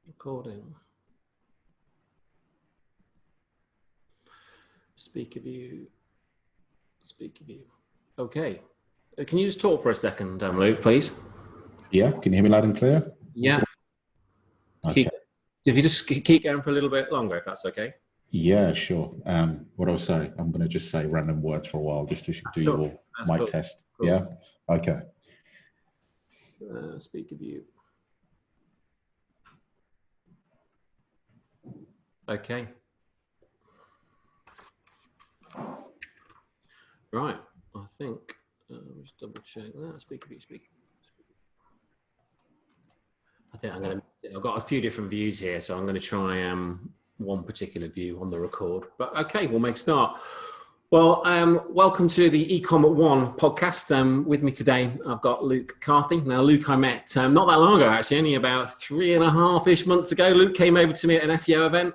Recording. Speaker view. Speaker view. Okay. Can you just talk for a second, Luke, please? Yeah. Can you hear me loud and clear? Yeah. Okay. If you just keep going for a little bit longer, if that's okay. Yeah, sure. What I'll say, I'm going to just say random words for a while just to do your mic test. Cool. Yeah. Okay. Speaker view. Okay. Right. I think just double check that. Speaker view. I think I've got a few different views here, so I'm going to try one particular view on the record. But okay, we'll make a start. Well, welcome to the eCom at One podcast. With me today, I've got Luke Carthy. Now, Luke I met not that long ago, actually, only about 3.5-ish months ago. Luke came over to me at an SEO event,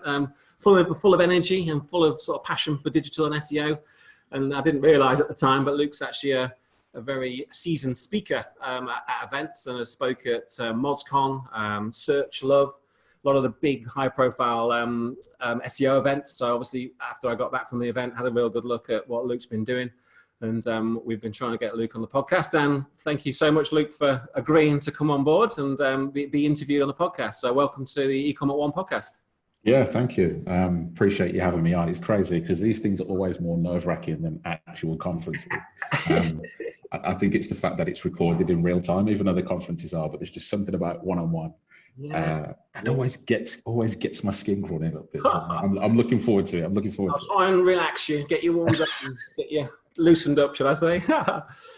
full of energy and full of sort of passion for digital and SEO. And I didn't realise at the time, but Luke's actually a very seasoned speaker at events and has spoke at MozCon, Search Love, a lot of the big high-profile SEO events. So obviously, after I got back from the event, had a real good look at what Luke's been doing. And we've been trying to get Luke on the podcast. And thank you so much, Luke, for agreeing to come on board and be interviewed on the podcast. So welcome to the eCom at One podcast. Yeah, thank you. Appreciate you having me on. It's crazy because these things are always more nerve-wracking than actual conferences. I think it's the fact that it's recorded in real time, even though the conferences are, but there's just something about one-on-one. And always gets my skin crawling a little bit. I'm looking forward to it. I'll try and relax you, get you warmed up, and get you loosened up, should I say?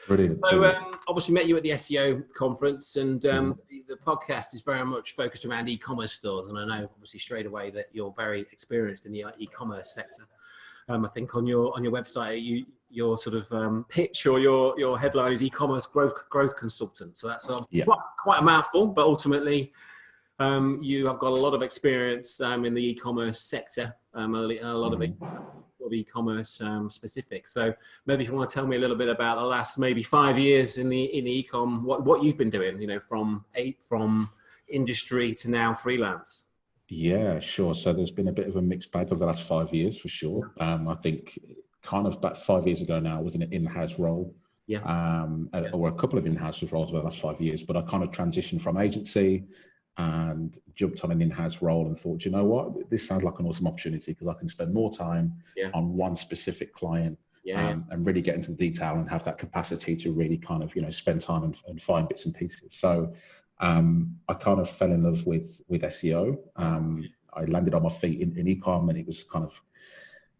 Brilliant. So obviously met you at the SEO conference, and the podcast is very much focused around e-commerce stores. And I know obviously straight away that you're very experienced in the e-commerce sector. I think on your website, your sort of pitch or your headline is e-commerce growth consultant. So that's quite a mouthful, but ultimately you have got a lot of experience in the e-commerce sector, a lot of e-commerce specific. So maybe if you want to tell me a little bit about the last maybe 5 years in the e-com, what you've been doing, from industry to now freelance. Yeah, sure. So there's been a bit of a mixed bag over the last 5 years for sure. I think kind of about 5 years ago now I was in an in-house role. Or a couple of in-house roles over the last 5 years, but I kind of transitioned from agency and jumped on an in-house role and thought, you know what, this sounds like an awesome opportunity because I can spend more time on one specific client and really get into the detail and have that capacity to really kind of, spend time and find bits and pieces. So I kind of fell in love with SEO. I landed on my feet in e-com, and it was kind of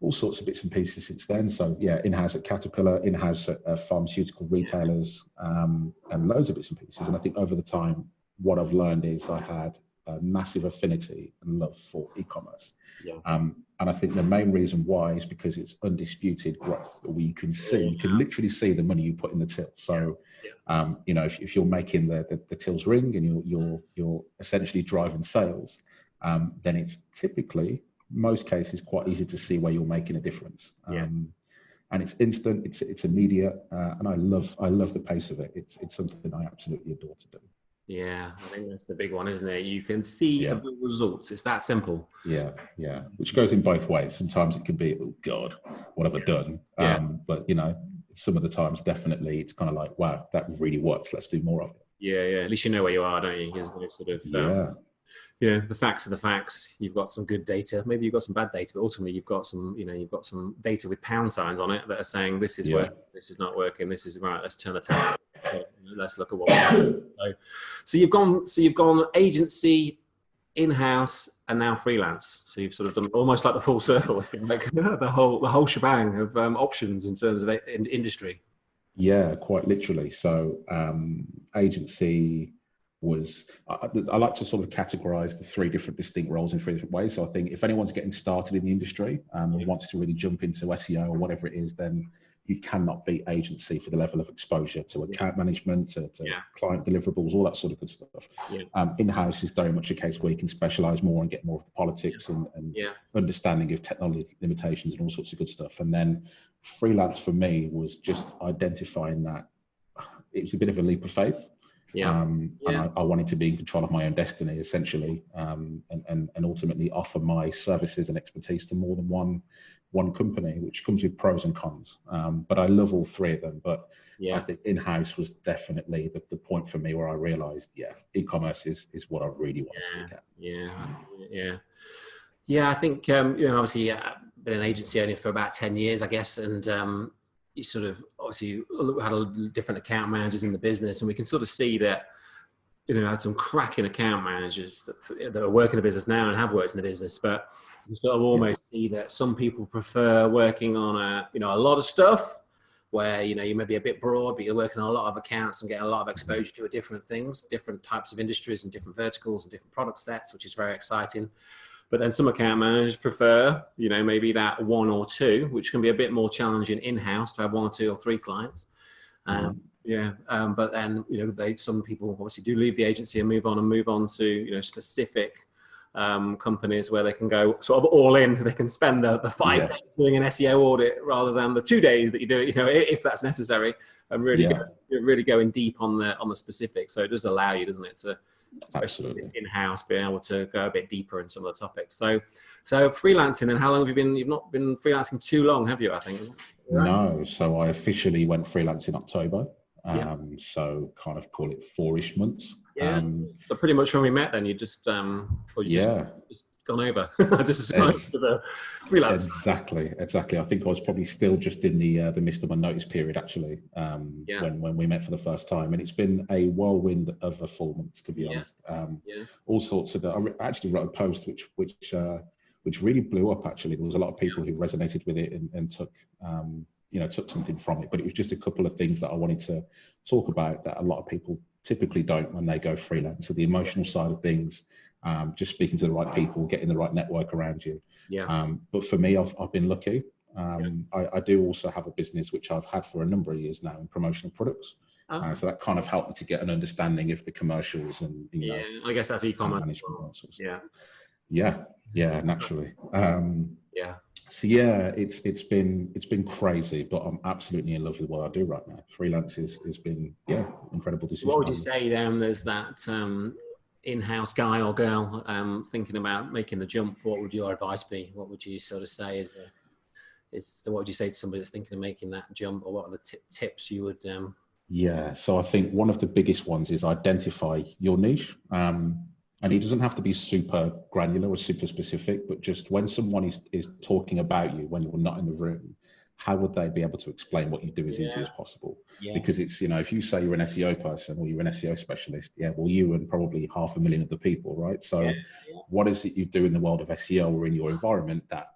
all sorts of bits and pieces since then. So yeah, in-house at Caterpillar, in-house at pharmaceutical retailers, and loads of bits and pieces. And I think over the time, what I've learned is I had a massive affinity and love for e-commerce. And I think the main reason why is because it's undisputed growth. You can literally see the money you put in the till. So, if you're making the tills ring and you're essentially driving sales, then it's typically, most cases, quite easy to see where you're making a difference. And it's instant, it's immediate, and I love the pace of it. It's something I absolutely adore to do. Yeah, I think that's the big one, isn't it? You can see the results. It's that simple. Yeah. Which goes in both ways. Sometimes it can be, oh God, what have I done? But some of the times, definitely, it's kind of like, wow, that really works. Let's do more of it. Yeah. At least you know where you are, don't you? There's no sort of the facts are the facts. You've got some good data. Maybe you've got some bad data, but ultimately you've got some data with pound signs on it that are saying this is working, this is not working, this is right. Let's turn the tap. Let's look at what we're doing. So you've gone agency, in-house, and now freelance. So you've sort of done almost like the full circle, if you like, the whole shebang of options in terms of industry. Yeah, quite literally. So agency was, I like to sort of categorize the three different distinct roles in three different ways. So I think if anyone's getting started in the industry and wants to really jump into SEO or whatever it is, then you cannot beat agency for the level of exposure to account management, to client deliverables, all that sort of good stuff. In-house is very much a case where you can specialize more and get more of the politics and understanding of technology limitations and all sorts of good stuff. And then freelance for me was just identifying that it was a bit of a leap of faith. And I wanted to be in control of my own destiny, essentially, and ultimately offer my services and expertise to more than one company, which comes with pros and cons. But I love all three of them. But I think in-house was definitely the point for me where I realized, e-commerce is what I really want to stick at. Yeah, I think, obviously been an agency owner for about 10 years, I guess. And you sort of obviously had different account managers in the business, and we can sort of see that, I had some cracking account managers that are working in the business now and have worked in the business, but you sort of almost see that some people prefer working on a lot of stuff where, you may be a bit broad, but you're working on a lot of accounts and getting a lot of exposure to different things, different types of industries and different verticals and different product sets, which is very exciting. But then some account managers prefer, maybe that one or two, which can be a bit more challenging in-house to have one or two or three clients. But then, some people obviously do leave the agency and move on to, specific companies where they can go sort of all in. They can spend the 5 days doing an SEO audit rather than the 2 days that you do it, if that's necessary, and really going deep on the specifics. So it does allow you, doesn't it, to, especially in-house, being able to go a bit deeper in some of the topics. So freelancing, and how long have you been? You've not been freelancing too long, have you? I think. Right? No. So I officially went freelance in October. So kind of call it 4-ish months. So pretty much when we met, then you just just gone over, just gone over to the freelance. Exactly. I think I was probably still just in the midst of my notice period, actually, when we met for the first time, and it's been a whirlwind of a 4 months, to be honest. All sorts of. I actually wrote a post which really blew up. Actually, there was a lot of people who resonated with it and took took something from it, but it was just a couple of things that I wanted to talk about that a lot of people typically don't when they go freelance. So the emotional side of things, just speaking to the right people, getting the right network around you. But for me, I've been lucky. I do also have a business which I've had for a number of years now in promotional products. So that kind of helped me to get an understanding of the commercials and I guess that's e-commerce. Naturally. So it's been crazy, but I'm absolutely in love with what I do right now. Freelance has been incredible decision. What would you say then? There's that in-house guy or girl thinking about making the jump. What would your advice be? What would you sort of say what would you say to somebody that's thinking of making that jump, or what are the tips you would? So I think one of the biggest ones is identify your niche. And it doesn't have to be super granular or super specific, but just when someone is talking about you when you're not in the room, how would they be able to explain what you do as easy as possible? Because it's, if you say you're an SEO person or you're an SEO specialist, well, you and probably 500,000 other people, right? So what is it you do in the world of SEO or in your environment that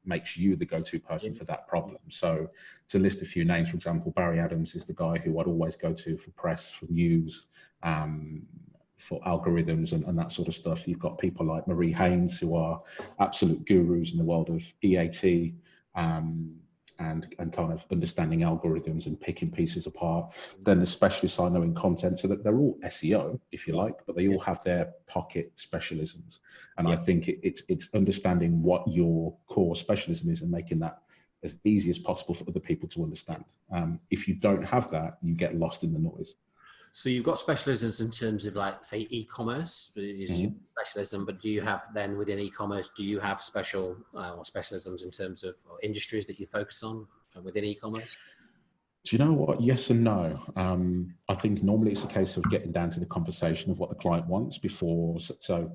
makes you the go-to person for that problem? So to list a few names, for example, Barry Adams is the guy who I'd always go to for press, for news, for algorithms and that sort of stuff. You've got people like Marie Haynes, who are absolute gurus in the world of EAT and kind of understanding algorithms and picking pieces apart. Then the specialists I know in content, so that they're all SEO, if you like, but they all have their pocket specialisms. And I think it's understanding what your core specialism is and making that as easy as possible for other people to understand. If you don't have that, you get lost in the noise. So you've got specialisms in terms of, like, say, e-commerce is your specialism, but do you have then within e-commerce, do you have special or specialisms in terms of industries that you focus on within e-commerce? Do you know what? Yes and no. I think normally it's a case of getting down to the conversation of what the client wants before. So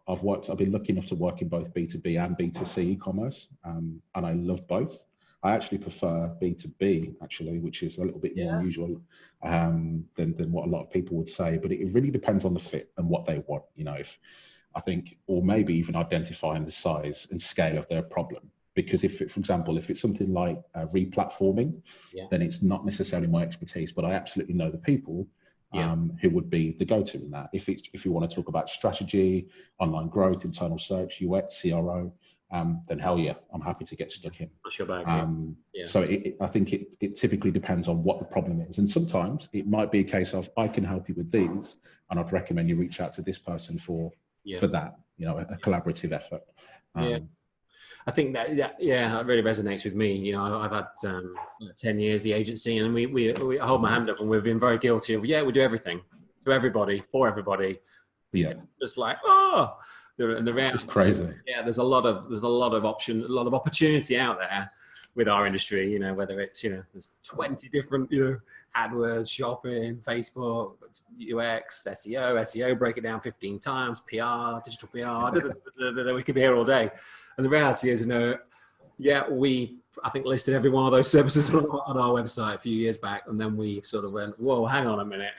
I've been lucky enough to work in both B2B and B2C e-commerce, and I love both. I actually prefer B2B, actually, which is a little bit more unusual than what a lot of people would say. But it really depends on the fit and what they want, or maybe even identifying the size and scale of their problem. Because for example, if it's something like re-platforming, then it's not necessarily my expertise, but I absolutely know the people who would be the go-to in that. If you want to talk about strategy, online growth, internal search, UX, CRO, then hell yeah, I'm happy to get stuck in. That's your bag. So I think it typically depends on what the problem is. And sometimes it might be a case of, I can help you with these, and I'd recommend you reach out to this person for that, a collaborative effort. I think that really resonates with me. I've had 10 years the agency, and we hold my hand up, and we've been very guilty of we do everything. to everybody, for everybody. Yeah. Just like, oh, and the It's crazy. Yeah, there's a lot of opportunity out there with our industry, you know, whether it's, you know, there's 20 different, you know, AdWords, shopping, Facebook, UX, SEO, break it down 15 times, PR, digital PR, we could be here all day. And the reality is, you know, yeah, I think listed every one of those services on our website a few years back, and then we sort of went, whoa, hang on a minute.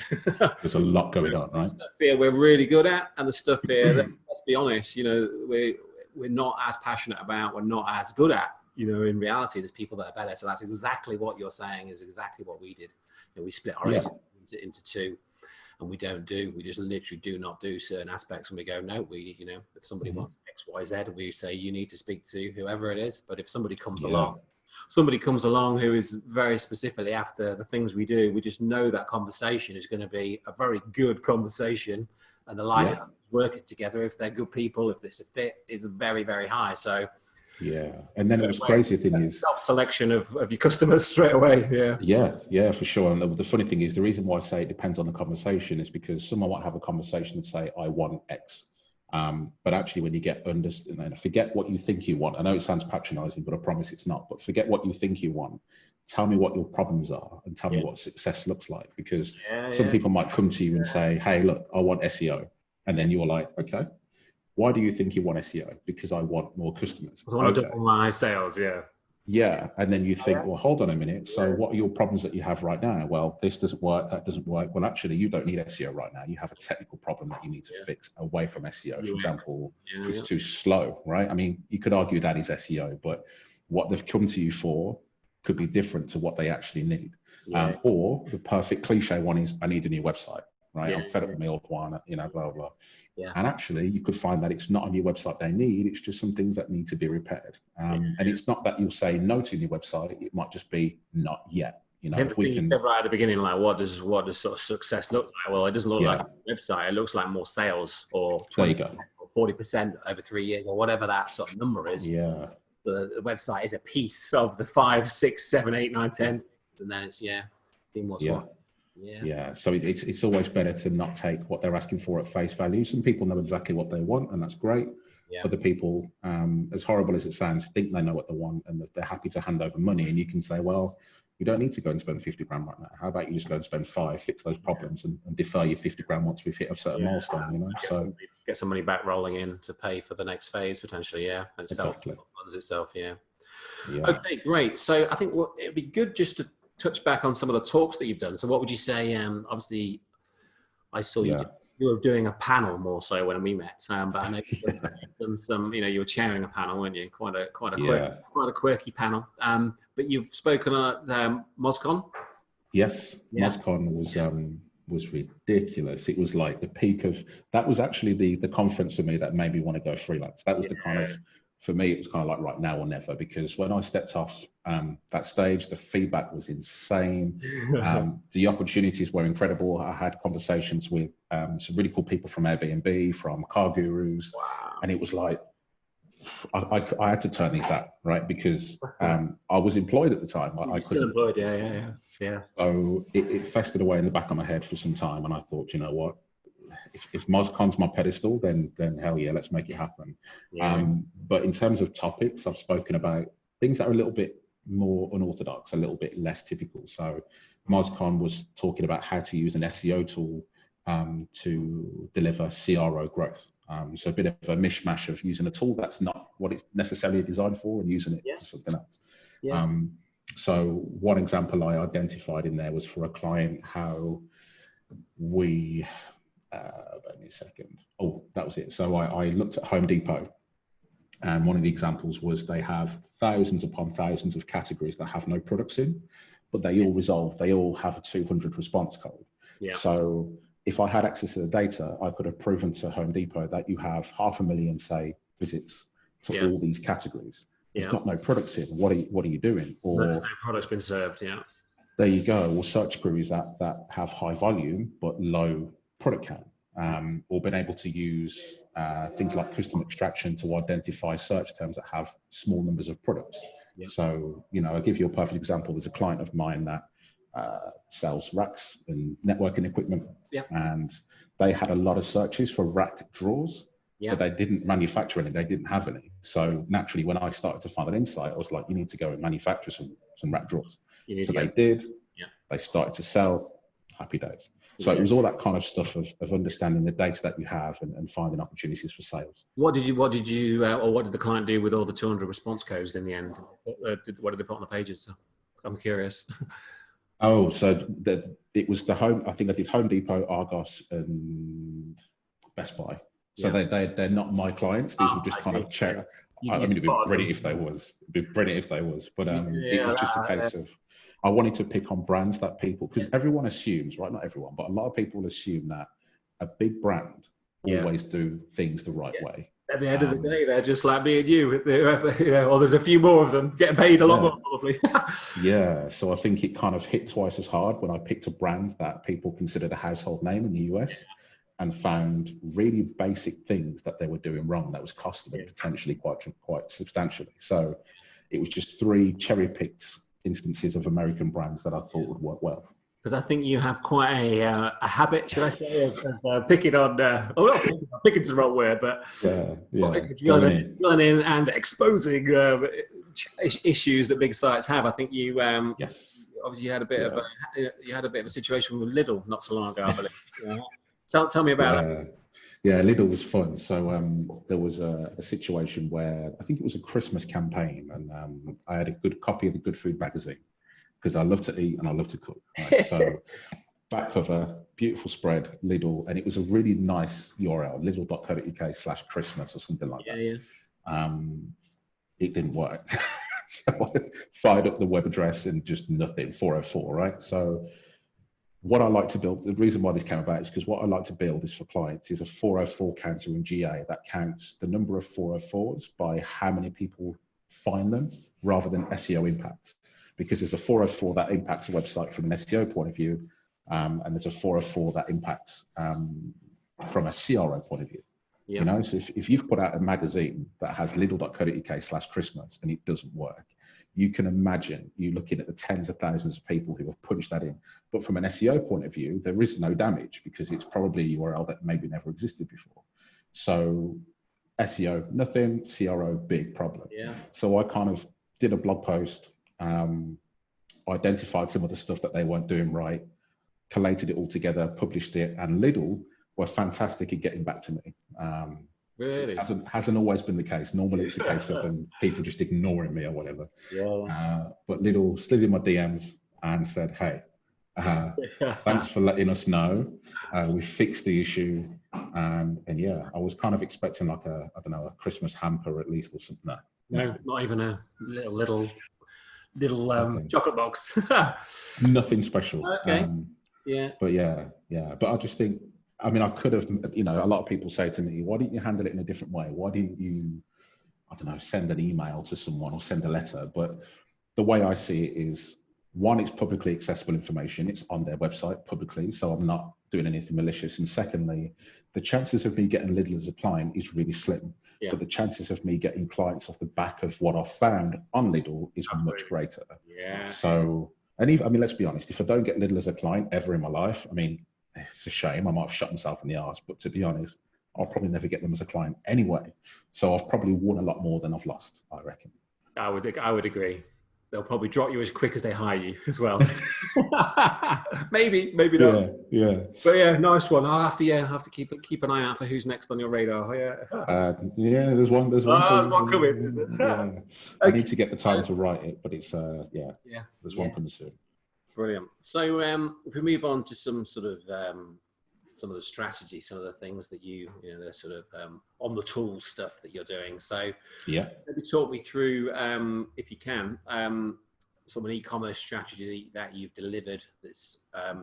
There's a lot going on, right? Stuff here we're really good at, and the stuff here that, let's be honest, you know, we're not as passionate about, we're not as good at. You know, in reality, there's people that are better. So that's exactly what you're saying is exactly what we did. You know, we split our agency into two, and we just literally do not do certain aspects. And we go, no, you know, if somebody wants X, Y, Z, we say, you need to speak to whoever it is. But if somebody comes along who is very specifically after the things we do, we just know that conversation is going to be a very good conversation, and the likelihood of working together, if they're good people, if it's a fit, is very, very high. So yeah, and then it was crazy thing is self-selection of your customers straight away. Yeah, for sure. And the funny thing is, the reason why I say it depends on the conversation is because someone might have a conversation and say, I want X. But actually, when you get and forget what you think you want. I know it sounds patronizing, but I promise it's not. But forget what you think you want. Tell me what your problems are, and tell me what success looks like. Because some people might come to you and say, hey, look, I want SEO. And then you're like, okay, why do you think you want SEO? Because I want more customers. I want to double my sales, Yeah, and then you think, well, hold on a minute. So what are your problems that you have right now? Well, this doesn't work, that doesn't work. Well, actually, you don't need SEO right now. You have a technical problem that you need to fix away from SEO. For example, it's too slow, right? I mean, you could argue that is SEO, but what they've come to you for could be different to what they actually need. Or the perfect cliche one is, I need a new website. Right, I'm fed up with my old one, you know, blah, blah. And actually, you could find that it's not a new website they need, it's just some things that need to be repaired. And it's not that you'll say no to a new website, it might just be not yet. You know, if we can... right at the beginning, like what does sort of success look like? Well, it doesn't look like a website, it looks like more sales, or 20% or 40% over 3 years, or whatever that sort of number is. The website is a piece of the 5, 6, 7, 8, 9, 10, and then it's being what's what. So it's always better to not take what they're asking for at face value. Some people know exactly what they want, and that's great. Other people, as horrible as it sounds, think they know what they want, and that they're happy to hand over money. And you can say, well, you don't need to go and spend 50 grand right now. How about you just go and spend 5, fix those problems, and defer your 50 grand once we've hit a certain milestone, you know? So get some money back rolling in to pay for the next phase potentially, and exactly. funds itself, Okay, great. So I think it'd be good just to touch back on some of the talks that you've done. So what would you say? Obviously, I saw you were doing a panel more so when we met, but I know you've done some. You know, you were chairing a panel, weren't you? Quite a quirky panel. But you've spoken at MozCon. Yes, MozCon was ridiculous. It was like the peak of that. Was actually the conference for me that made me want to go freelance. That was the kind of, for me, it was kind of like right now or never, because when I stepped off that stage, the feedback was insane. The opportunities were incredible. I had conversations with some really cool people from Airbnb, from car gurus, and it was like, I had to turn these out, right? Because I was employed at the time. I still employed, yeah. So it festered away in the back of my head for some time, and I thought, you know what? If MozCon's my pedestal, then hell yeah, let's make it happen. But in terms of topics, I've spoken about things that are a little bit more unorthodox, a little bit less typical. So MozCon was talking about how to use an SEO tool to deliver CRO growth. So a bit of a mishmash of using a tool that's not what it's necessarily designed for and using it for something else. So one example I identified in there was for a client, how we wait me a second. Oh, that was it. So I looked at Home Depot, and one of the examples was they have thousands upon thousands of categories that have no products in, but they all resolve. They all have a 200 response code. So if I had access to the data, I could have proven to Home Depot that you have 500,000, say, visits to all these categories. You've got no products in. What are you doing? Or no products been served. There you go. Or search queries that have high volume but low product count, or been able to use things like custom extraction to identify search terms that have small numbers of products. So, you know, I'll give you a perfect example. There's a client of mine that sells racks and networking equipment. Yeah. And they had a lot of searches for rack drawers, but they didn't manufacture any, they didn't have any. So naturally, when I started to find an insight, I was like, you need to go and manufacture some rack drawers. So they did. Yeah. They started to sell. Happy days. So it was all that kind of stuff of understanding the data that you have and finding opportunities for sales. What did you, or what did the client do with all the 200 response codes in the end? What did they put on the pages? I'm curious. Oh, so it was the home. I think I did Home Depot, Argos, and Best Buy. So they're not my clients. These were just kind of check. I mean, it'd be brilliant if they was. It'd be brilliant if they was. But it was just a case of I wanted to pick on brands that people, because everyone assumes, right? Not everyone, but a lot of people assume that a big brand always do things the right way. At the end of the day, they're just like me and you, or there's a few more of them getting paid a lot more probably. Yeah, so I think it kind of hit twice as hard when I picked a brand that people considered a household name in the US and found really basic things that they were doing wrong that was costing them potentially quite substantially. So it was just 3 cherry-picked instances of American brands that I thought would work well. Because I think you have quite a habit, should I say, of picking on, not picking's the wrong word, but learning and exposing issues that big sites have. I think you obviously you had a bit of a situation with Lidl not so long ago, I believe. Tell me about that. Yeah, Lidl was fun. So there was a situation where I think it was a Christmas campaign, and I had a good copy of the Good Food magazine because I love to eat and I love to cook. Right? So back cover, beautiful spread, Lidl, and it was a really nice URL, lidl.co.uk/Christmas or something like that. It didn't work. So I fired up the web address and just nothing, 404, right? So what I like to build, the reason why this came about is because what I like to build is for clients is a 404 counter in GA that counts the number of 404s by how many people find them rather than SEO impact. Because there's a 404 that impacts a website from an SEO point of view, and there's a 404 that impacts from a CRO point of view. You know, so if you've put out a magazine that has lidl.co.uk/Christmas and it doesn't work, you can imagine you looking at the tens of thousands of people who have punched that in. But from an SEO point of view, there is no damage because it's probably a URL that maybe never existed before. So SEO, nothing, CRO, big problem. So I kind of did a blog post, identified some of the stuff that they weren't doing right, collated it all together, published it, and Lidl were fantastic at getting back to me. Really? Hasn't always been the case. Normally it's a case of people just ignoring me or whatever. But Lidl slid in my DMs and said, hey, thanks for letting us know. We fixed the issue. And yeah, I was kind of expecting like a Christmas hamper at least or something. No, not even a little chocolate box. Nothing special. Okay. But I just think, I mean, I could have, a lot of people say to me, why didn't you handle it in a different way? Why didn't you, send an email to someone or send a letter? But the way I see it is, one, it's publicly accessible information. It's on their website publicly, so I'm not doing anything malicious. And secondly, the chances of me getting Lidl as a client is really slim. But the chances of me getting clients off the back of what I've found on Lidl is much greater. So, and even, let's be honest, if I don't get Lidl as a client ever in my life, it's a shame. I might have shot myself in the arse, but to be honest, I'll probably never get them as a client anyway. So I've probably won a lot more than I've lost, I reckon. I would agree. They'll probably drop you as quick as they hire you as well. maybe not. Yeah. But yeah, nice one. I'll have to keep an eye out for who's next on your radar. There's one. There's one coming. Is it? I need to get the time to write it, but it's there's one coming soon. Brilliant. So if we move on to some sort of some of the strategy, some of the things that the sort of on the tool stuff that you're doing. So maybe talk me through, if you can, some of an e-commerce strategy that you've delivered that's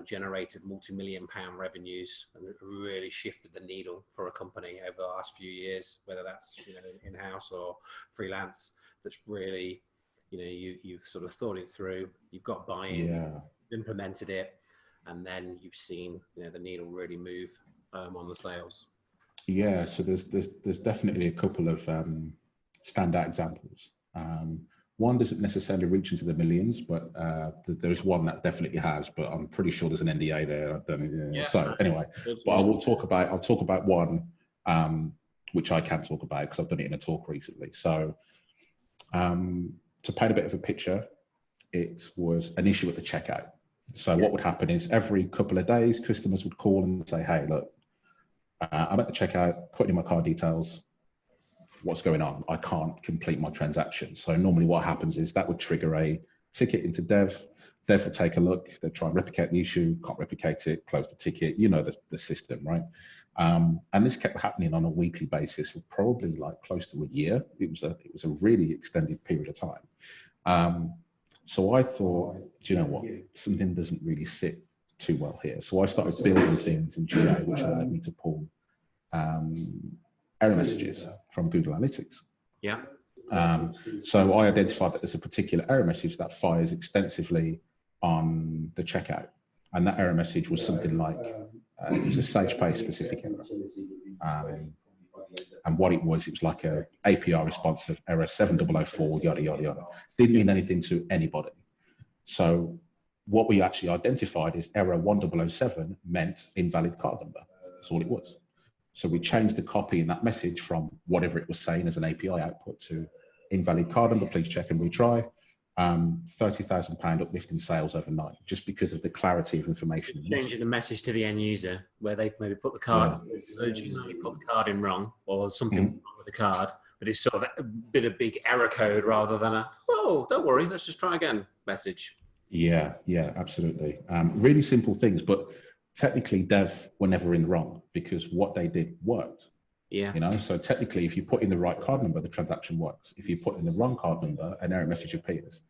generated multi-million-pound revenues and really shifted the needle for a company over the last few years, whether that's in-house or freelance. That's really you've sort of thought it through, you've got buy-in, implemented it, and then you've seen the needle really move on the sales. So there's definitely a couple of standout examples. One doesn't necessarily reach into the millions, but there's one that definitely has. But I'm pretty sure there's an NDA there. So anyway, but I'll talk about one which I can talk about because I've done it in a talk recently. So to paint a bit of a picture, it was an issue at the checkout. So what would happen is every couple of days, customers would call and say, "Hey, look, I'm at the checkout, putting in my card details. What's going on? I can't complete my transaction." So normally what happens is that would trigger a ticket into dev. Dev will take a look, they'll try and replicate the issue, can't replicate it, close the ticket, you know the system, right? And this kept happening on a weekly basis for probably like close to a year. It was a really extended period of time. So I thought, do you know what? Something doesn't really sit too well here. So I started building things in GA, which allowed me to pull error messages from Google Analytics. Yeah. So I identified that there's a particular error message that fires extensively on the checkout. And that error message was something like, it was a SagePay specific error. And what it was like a API responsive error 7004, yada, yada, yada. Didn't mean anything to anybody. So what we actually identified is error 1007 meant invalid card number. That's all it was. So we changed the copy in that message from whatever it was saying as an API output to invalid card number, please check and retry. £30,000 uplift in sales overnight, just because of the clarity of information. Changing the message to the end user, where they maybe put the card, put the card in wrong, or something wrong with the card, but it's sort of a bit of big error code rather than a, oh, don't worry, let's just try again message. Yeah, absolutely. Really simple things, but technically dev were never in the wrong because what they did worked. Yeah. You know, so technically if you put in the right card number, the transaction works. If you put in the wrong card number, an error message appears.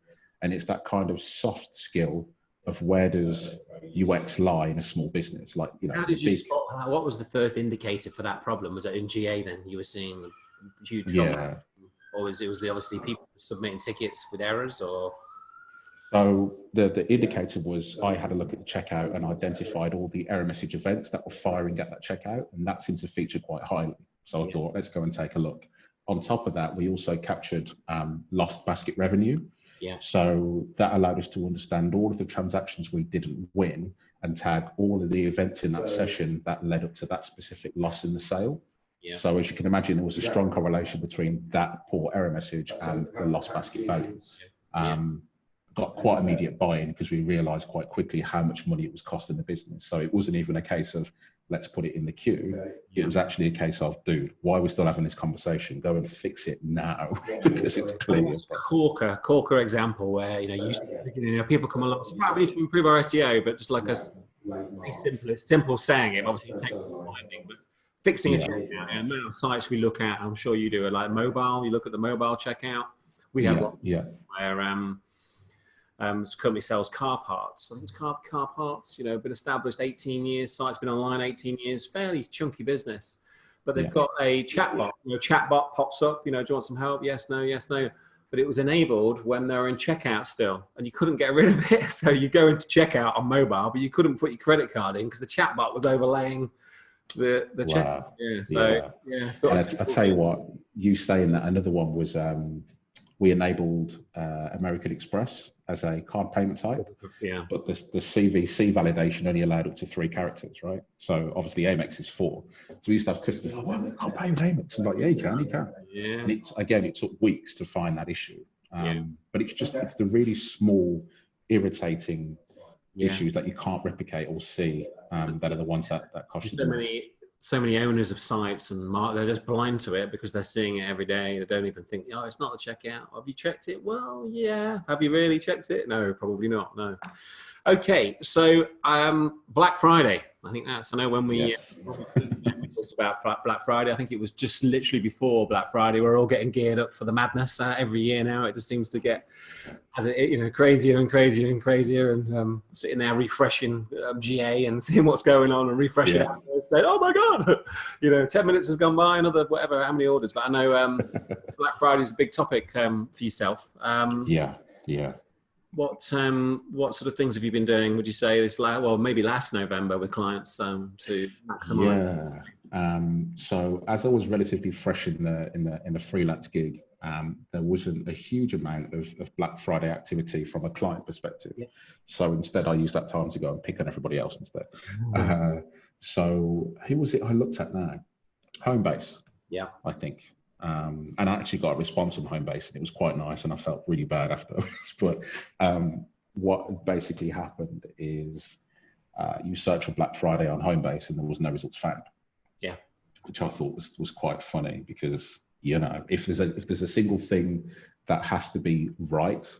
And it's that kind of soft skill of where does UX lie in a small business? Like, you know, how did you spot, what was the first indicator for that problem? Was it in GA then you were seeing huge trouble? Yeah. Or was it obviously people submitting tickets with errors, or? So the indicator was I had a look at the checkout and identified all the error message events that were firing at that checkout, and that seemed to feature quite highly. So I thought, let's go and take a look. On top of that, we also captured lost basket revenue. Yeah. So that allowed us to understand all of the transactions we didn't win and tag all of the events in that session that led up to that specific loss in the sale. Yeah. So as you can imagine, there was a strong correlation between that poor error message and the lost basket value. Got quite immediate buy-in because we realized quite quickly how much money it was costing the business. So it wasn't even a case of let's put it in the queue. It was actually a case of, dude, why are we still having this conversation? Go and fix it now because it's clear. Corker example where, you know, people come along, so, we need to improve our SEO, but just like a simple saying it, obviously it takes some finding, but fixing a checkout, and the amount of sites we look at, I'm sure you do, like mobile, you look at the mobile checkout. We have where this company sells car parts. I think it's car parts, you know, been established 18 years, site's been online 18 years, fairly chunky business. But they've got a chatbot. Chatbot pops up, do you want some help? Yes, no, yes, no. But it was enabled when they were in checkout still, and you couldn't get rid of it. So you go into checkout on mobile, but you couldn't put your credit card in because the chatbot was overlaying the checkout. I tell you what, you saying that, another one was we enabled American Express as a card payment type, but the CVC validation only allowed up to 3 characters, right? So obviously Amex is 4. So we used to have customers, well, I can't pay with Amex. I'm like, yeah, you can. Yeah. And it took weeks to find that issue. But it's the really small, irritating issues that you can't replicate or see that are the ones that cost you so many owners of sites and they're just blind to it because they're seeing it every day. They don't even think, oh, it's not the checkout. Have you checked it? Well, yeah. Have you really checked it? No, probably not. No. Okay. So Black Friday. I think I know when we talked about Black Friday, I think it was just literally before Black Friday. We're all getting geared up for the madness every year now. It just seems to get crazier and crazier and crazier, and sitting there refreshing GA and seeing what's going on and refreshing it. And say, oh my God, 10 minutes has gone by, another whatever, how many orders. But I know Black Friday is a big topic for yourself. What sort of things have you been doing, would you say, maybe last November with clients to maximize? So as I was relatively fresh in the freelance gig, there wasn't a huge amount of Black Friday activity from a client perspective. Yeah. So instead, I used that time to go and pick on everybody else instead. Mm-hmm. So who was it I looked at now? Homebase. Yeah. I think. And I actually got a response from Homebase, and it was quite nice, and I felt really bad afterwards. But what basically happened is you search for Black Friday on Homebase, and there was no results found. Yeah. Which I thought was quite funny, because if there's a single thing that has to be right,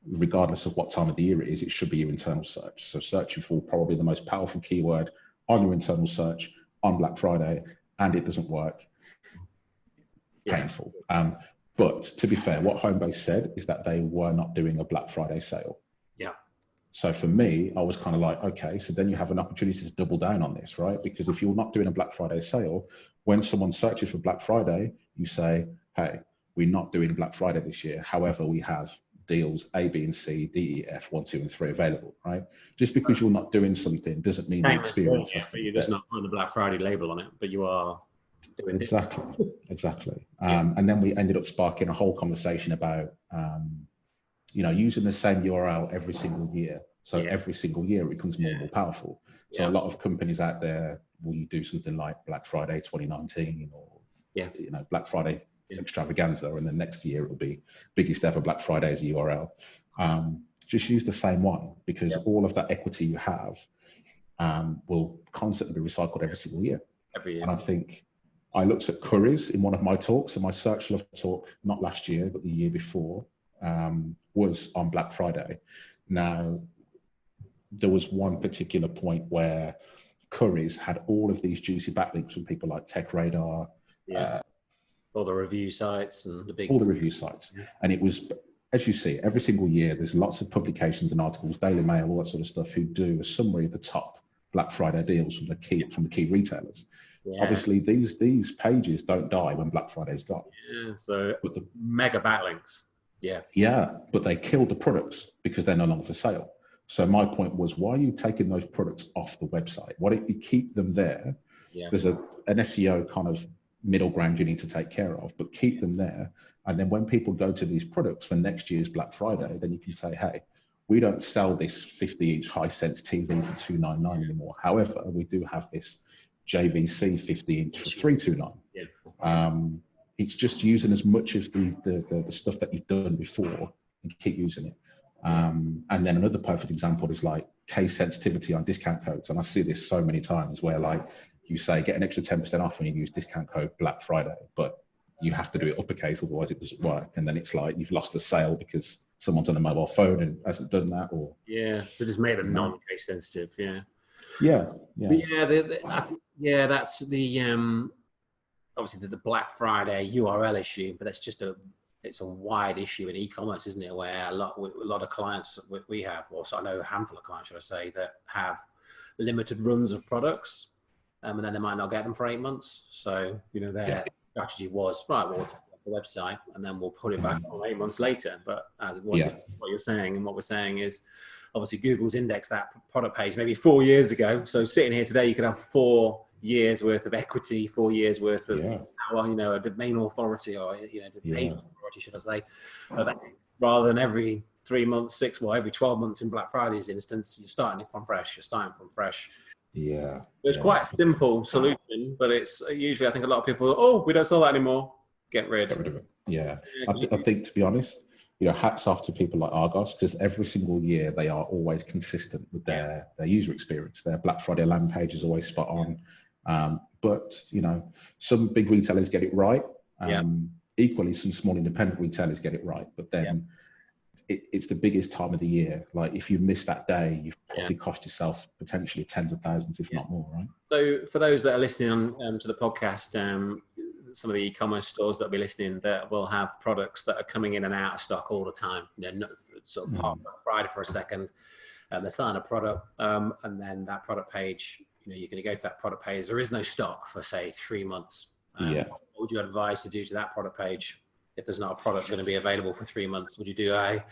regardless of what time of the year it is, it should be your internal search. So searching for probably the most powerful keyword on your internal search on Black Friday, and it doesn't work. Painful. But to be fair, what Homebase said is that they were not doing a Black Friday sale. Yeah. So for me, I was kind of like, okay, so then you have an opportunity to double down on this, right? Because if you're not doing a Black Friday sale, when someone searches for Black Friday, you say, hey, we're not doing Black Friday this year. However, we have deals A, B, and C, D, E, F, 1, 2, and 3 available, right? Just because you're not doing something doesn't mean the experience has to be you're just not putting the Black Friday label on it, but you are doing exactly. And then we ended up sparking a whole conversation about using the same URL every single year. So every single year it becomes more and more powerful. So a lot of companies out there will do something like Black Friday 2019 or Black Friday extravaganza, and then next year it'll be biggest ever Black Friday as a URL. Just use the same one, because all of that equity you have will constantly be recycled every single year. And I think I looked at Currys in one of my talks, and my Search Love talk, not last year, but the year before, was on Black Friday. Now, there was one particular point where Currys had all of these juicy backlinks from people like TechRadar, all the review sites and all the review sites. And it was, as you see, every single year, there's lots of publications and articles, Daily Mail, all that sort of stuff, who do a summary of the top Black Friday deals from the key retailers. Obviously, these pages don't die when Black Friday's gone. So but the mega backlinks. But they killed the products because they're no longer for sale. So my point was, why are you taking those products off the website? Why don't you keep them there? There's an SEO kind of middle ground you need to take care of, but keep them there. And then when people go to these products for next year's Black Friday, then you can say, hey, we don't sell this 50-inch Hisense TV for $299 anymore. However, we do have this JVC 50-inch for $329. It's just using as much of the stuff that you've done before and keep using it. And then another perfect example is like case sensitivity on discount codes. And I see this so many times where like you say, get an extra 10% off when you use discount code Black Friday, but you have to do it uppercase, otherwise it doesn't work. And then it's like you've lost the sale because someone's on a mobile phone and hasn't done that, or so just made it non-case sensitive. That's the obviously the Black Friday URL issue, but that's just it's a wide issue in e-commerce, isn't it? Where a lot of clients we have, or so I know a handful of clients, should I say, that have limited runs of products, and then they might not get them for 8 months. So their strategy was, right, well, we'll take it off the website and then we'll put it back on 8 months later. But as what you're saying, and what we're saying is, obviously Google's indexed that product page maybe 4 years ago. So sitting here today, you could have 4 years worth of equity, 4 years worth of power, a domain authority, or domain authority, should I say, rather than every 3 months, every 12 months in Black Friday's instance, you're starting from fresh. It's quite a simple solution, but it's usually, I think a lot of people, we don't sell that anymore. Get rid of it. I think, to be honest, hats off to people like Argos, because every single year they are always consistent with their user experience. Their Black Friday land page is always spot on. But some big retailers get it right. Equally, some small independent retailers get it right. But then it's the biggest time of the year. Like if you miss that day, you've probably cost yourself potentially tens of thousands, if not more, right? So for those that are listening to the podcast, some of the e-commerce stores that will be listening, that will have products that are coming in and out of stock all the time. Sort of part of Friday for a second, they're selling a product, and then that product page, you're going to go to that product page. There is no stock for say 3 months. What would you advise to do to that product page if there's not a product going to be available for 3 months? Would you do a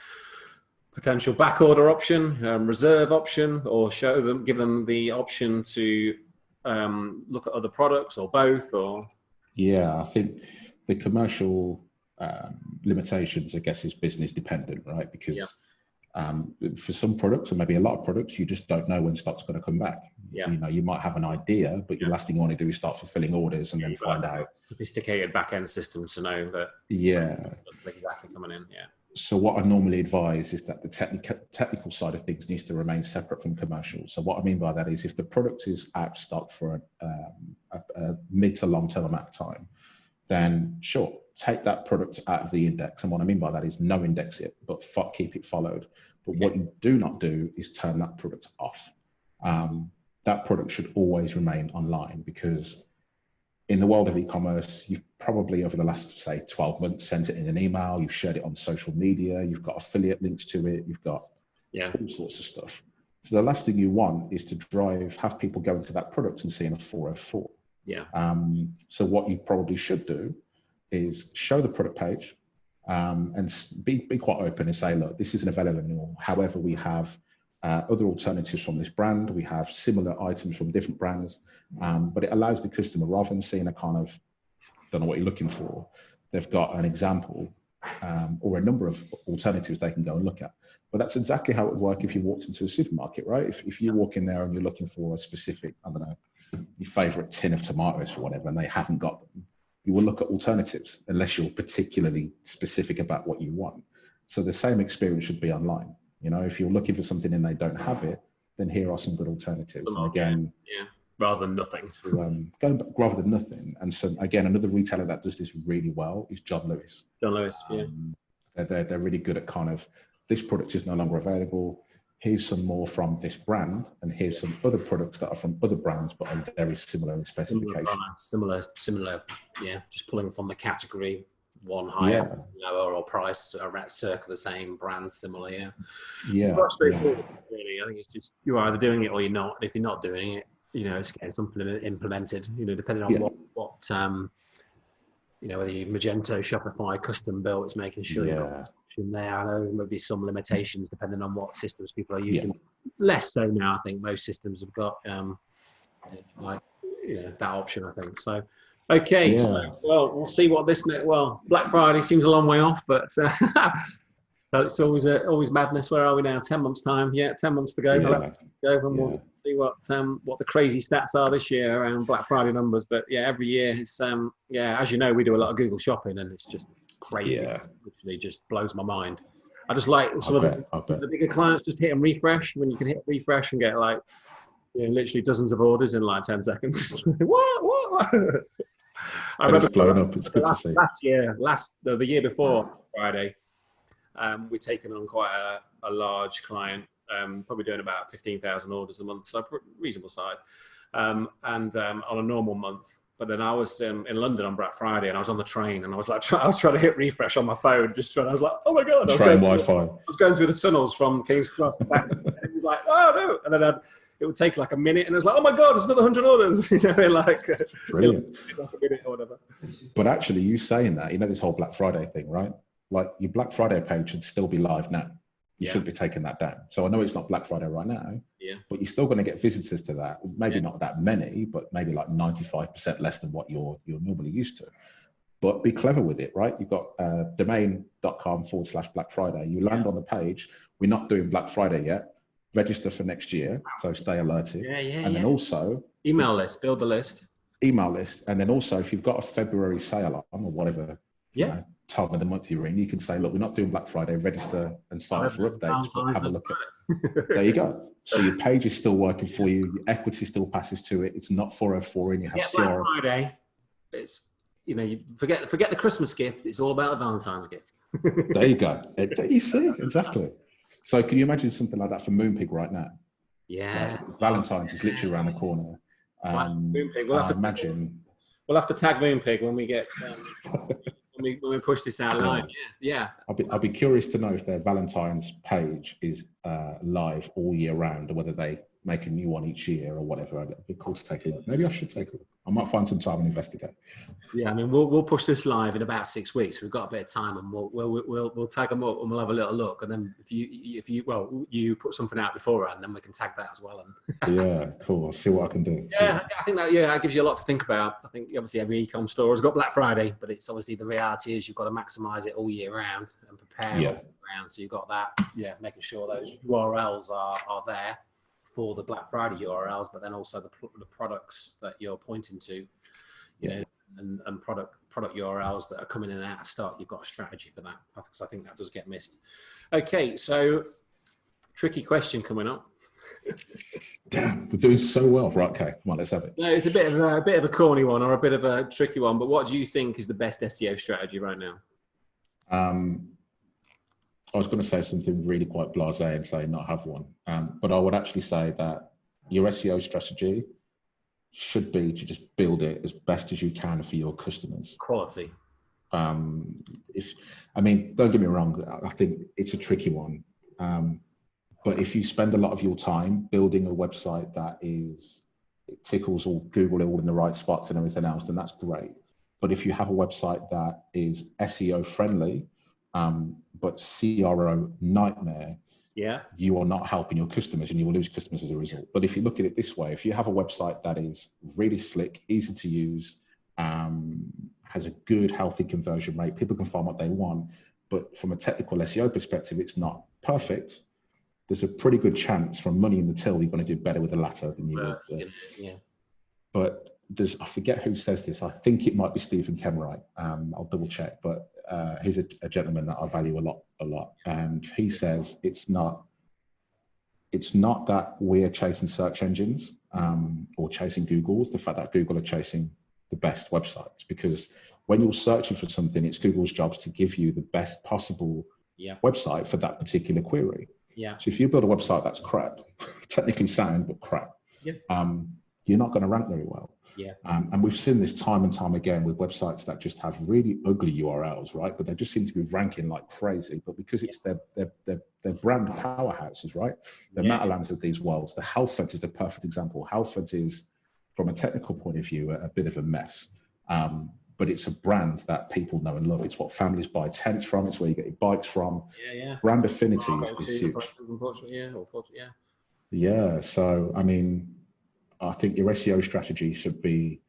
potential back order option, reserve option, or give them the option to look at other products or both? Or yeah, I think the commercial limitations, I guess, is business dependent, right? Because for some products, or maybe a lot of products, you just don't know when stock's going to come back. Yeah. You know, you might have an idea, but the last thing you want to do is start fulfilling orders and then find out. Sophisticated back end systems to know that. It's exactly coming in. Yeah. So what I normally advise is that the technical side of things needs to remain separate from commercial. So what I mean by that is if the product is out of stock for a mid to long term amount of time, then sure, take that product out of the index. And what I mean by that is no index it, but keep it followed. But what you do not do is turn that product off. That product should always remain online, because in the world of e-commerce, you've probably over the last, say, 12 months sent it in an email, you've shared it on social media, you've got affiliate links to it, you've got all sorts of stuff. So the last thing you want is to have people go into that product and seeing a 404. Yeah. So what you probably should do is show the product page and be quite open and say, look, this isn't available anymore. However, we have other alternatives from this brand. We have similar items from different brands, but it allows the customer, rather than seeing a kind of, don't know what you're looking for, they've got an example or a number of alternatives they can go and look at. But that's exactly how it would work if you walked into a supermarket, right? If you walk in there and you're looking for a specific, I don't know, your favorite tin of tomatoes or whatever, and they haven't got them, you will look at alternatives unless you're particularly specific about what you want. So the same experience should be online. You know, if you're looking for something and they don't have it, then here are some good alternatives. And again, rather than nothing. Going back, rather than nothing. And so again, another retailer that does this really well is John Lewis. John Lewis, They're really good at kind of, this product is no longer available. Here's some more from this brand, and here's some other products that are from other brands, but are very similar in specification. Similar, just pulling from the category, one higher, lower, or price around circa the same brand, similar, Quite straightforward, really. I think it's just, you're either doing it or you're not. If you're not doing it, you know, it's getting something implemented, you know, depending on what you know, whether you Magento, Shopify, custom built, it's making sure you've got in there. I know there may be some limitations depending on what systems people are using. Less so now. I think most systems have got like, you know, that option, I think. So okay, so well, we'll see what this Black Friday seems a long way off, but it's always madness. Where are we now? 10 months time. 10 months to go. We'll see what the crazy stats are this year around Black Friday numbers. But every year it's as you know, we do a lot of Google shopping, and it's just crazy. Literally just blows my mind. I just like the bigger clients just hit and refresh. When you can hit refresh and get like, you know, literally dozens of orders in like 10 seconds. what? I remember blown up. It's good to see. The year before Friday, we've taken on quite a large client, probably doing about 15,000 orders a month, so reasonable size, and on a normal month. But then I was in London on Black Friday, and I was on the train, and I was like, I was trying to hit refresh on my phone, I was like, oh my god, I was going through the tunnels from King's Cross back, and it was like, oh no, and then it would take like a minute, and it was like, oh my god, there's another 100 orders, you know, like brilliant. Like a minute or whatever. But actually, you saying that, you know, this whole Black Friday thing, right? Like your Black Friday page should still be live now. You shouldn't be taking that down. So I know it's not Black Friday right now, but you're still going to get visitors to that. Maybe not that many, but maybe like 95% less than what you're normally used to. But be clever with it, right? You've got domain.com/Black Friday. You land on the page. We're not doing Black Friday yet. Register for next year, so stay alerted. And then also email list, build the list. Email list, and then also if you've got a February sale on or whatever, you know, time of the month you're in, you can say, look, we're not doing Black Friday, register and sign up for updates, but have a look at it. There you go. So your page is still working for you, your equity still passes to it, it's not 404 and you have Black Friday, it's, you know, you forget the Christmas gift, it's all about the Valentine's gift. There you go. You see, exactly. So can you imagine something like that for Moonpig right now? Valentine's is literally around the corner. Moonpig, we'll have to tag Moonpig when we get when we push this out live. I'll be curious to know if their Valentine's page is live all year round, or whether they make a new one each year or whatever. It'd be cool to take a look. Maybe I should take a look. I might find some time and investigate. Yeah, I mean, we'll push this live in about 6 weeks. We've got a bit of time, and we'll tag them up and we'll have a little look. And then if you put something out beforehand, then we can tag that as well. And yeah, cool. I'll see what I can do. Yeah, I think that gives you a lot to think about. I think obviously every e-com store has got Black Friday, but it's obviously the reality is you've got to maximise it all year round and prepare all year round. So you've got that, making sure those URLs are there for the Black Friday URLs, but then also the products that you're pointing to, you know, and product URLs that are coming in and out of stock. You've got a strategy for that, because I think that does get missed. Okay, so tricky question coming up. Damn, we're doing so well. Right, okay, come on, let's have it. No, it's a bit of a corny one or a bit of a tricky one, but what do you think is the best SEO strategy right now? I was going to say something really quite blasé and say not have one, but I would actually say that your SEO strategy should be to just build it as best as you can for your customers. Quality. Don't get me wrong, I think it's a tricky one. But if you spend a lot of your time building a website that it tickles all Google all in the right spots and everything else, then that's great. But if you have a website that is SEO friendly, but CRO nightmare, you are not helping your customers and you will lose customers as a result. But if you look at it this way, if you have a website that is really slick, easy to use, has a good, healthy conversion rate, people can find what they want, but from a technical SEO perspective, it's not perfect, there's a pretty good chance from money in the till you're going to do better with the latter than you would. But I forget who says this. I think it might be Stephen Kenwright. I'll double check, but he's a gentleman that I value a lot. And he says it's not that we're chasing search engines or chasing Google's, the fact that Google are chasing the best websites, because when you're searching for something, it's Google's jobs to give you the best possible website for that particular query. So if you build a website that's crap, technically sound, but crap, you're not going to rank very well. And we've seen this time and time again with websites that just have really ugly URLs, right? But they just seem to be ranking like crazy. But because it's their brand powerhouses, right? The Matalands of these worlds. The Halfords is a perfect example. Halfords is, from a technical point of view, a bit of a mess. But it's a brand that people know and love. It's what families buy tents from. It's where you get your bikes from. Brand affinity is huge. Yeah. So, I mean, I think your SEO strategy should be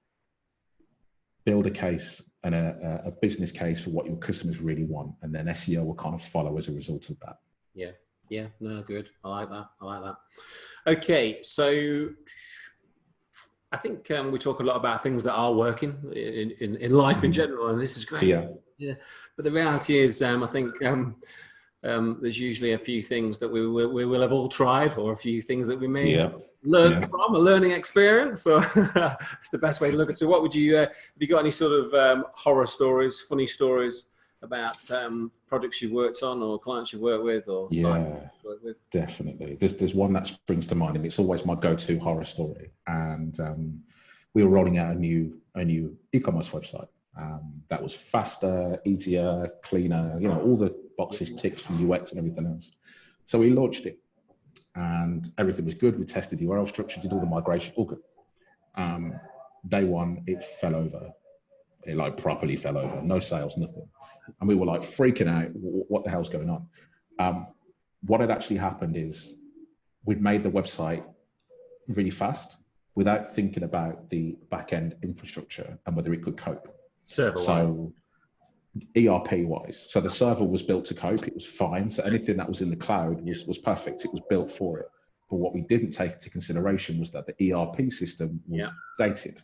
build a case and a business case for what your customers really want, and then SEO will kind of follow as a result of that. No, good. I like that. Okay, so I think we talk a lot about things that are working in life in general, and this is great. But the reality is, I think there's usually a few things that we will have all tried, or a few things that we may learn from a learning experience. So it's the best way to look at it. So what would you, have you got any sort of horror stories, funny stories about projects you've worked on, or clients you've worked with, or sites you've worked with? Definitely. There's one that springs to mind, and it's always my go-to horror story. And we were rolling out a new e-commerce website that was faster, easier, cleaner, all the boxes ticked from UX and everything else. So we launched it, and everything was good. We tested the URL structure, did all the migration, all good. Day one, it fell over. It like properly fell over. No sales, nothing. And we were like freaking out. What the hell's going on? What had actually happened is we'd made the website really fast without thinking about the back-end infrastructure and whether it could cope. So ERP-wise, so the server was built to cope. It was fine. So anything that was in the cloud was perfect. It was built for it. But what we didn't take into consideration was that the ERP system was dated.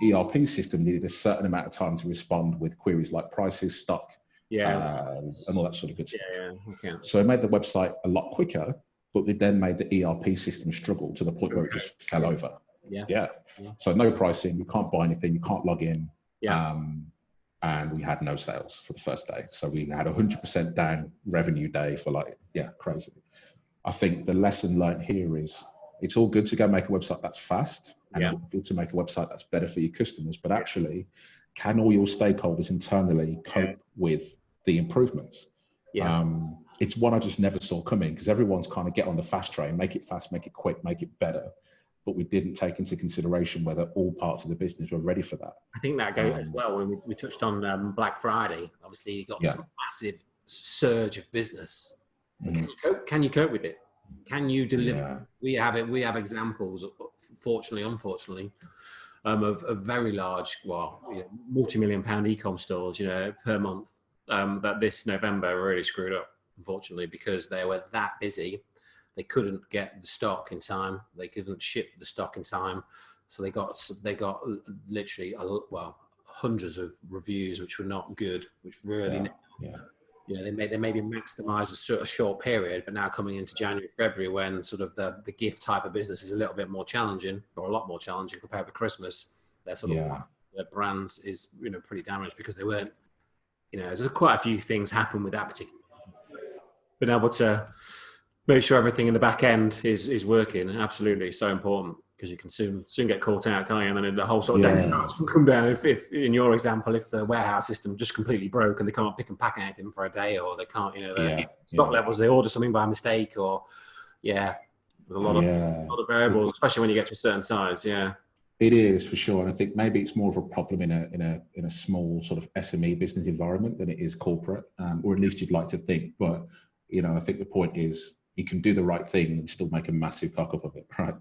The ERP system needed a certain amount of time to respond with queries like prices, stock, and all that sort of good stuff. So it made the website a lot quicker, but we then made the ERP system struggle to the point where it just fell over. So no pricing, you can't buy anything, you can't log in. And we had no sales for the first day. So we had 100% down revenue day for crazy. I think the lesson learned here is it's all good to go make a website that's fast, and good to make a website that's better for your customers, but actually, can all your stakeholders internally cope with the improvements? it's one I just never saw coming, because everyone's kind of get on the fast train, make it fast, make it quick, make it better. But we didn't take into consideration whether all parts of the business were ready for that. I think that goes as well. When we touched on Black Friday, obviously you got this massive surge of business. Can you cope with it? Can you deliver? We have examples, fortunately, unfortunately, of very large, multi-million pound e-com stores, per month, that this November really screwed up, unfortunately, because they were that busy. They couldn't get the stock in time. They couldn't ship the stock in time. So they got literally, hundreds of reviews, which were not good, which really, they maybe maximise a short period, but now coming into January, February, when sort of the gift type of business is a little bit more challenging, or a lot more challenging compared with Christmas, their sort of their brands is, pretty damaged because they weren't, there's quite a few things happen with that particular. Being able to make sure everything in the back end is working, absolutely so important, because you can soon get caught out, can't you? And then the whole sort of day can come down. If in your example, if the warehouse system just completely broke and they can't pick and pack anything for a day, or they can't, stock levels, they order something by mistake, or there's a lot of variables, especially when you get to a certain size. It is, for sure. And I think maybe it's more of a problem in a small sort of SME business environment than it is corporate, or at least you'd like to think. But I think the point is, you can do the right thing and still make a massive cock up of it, right?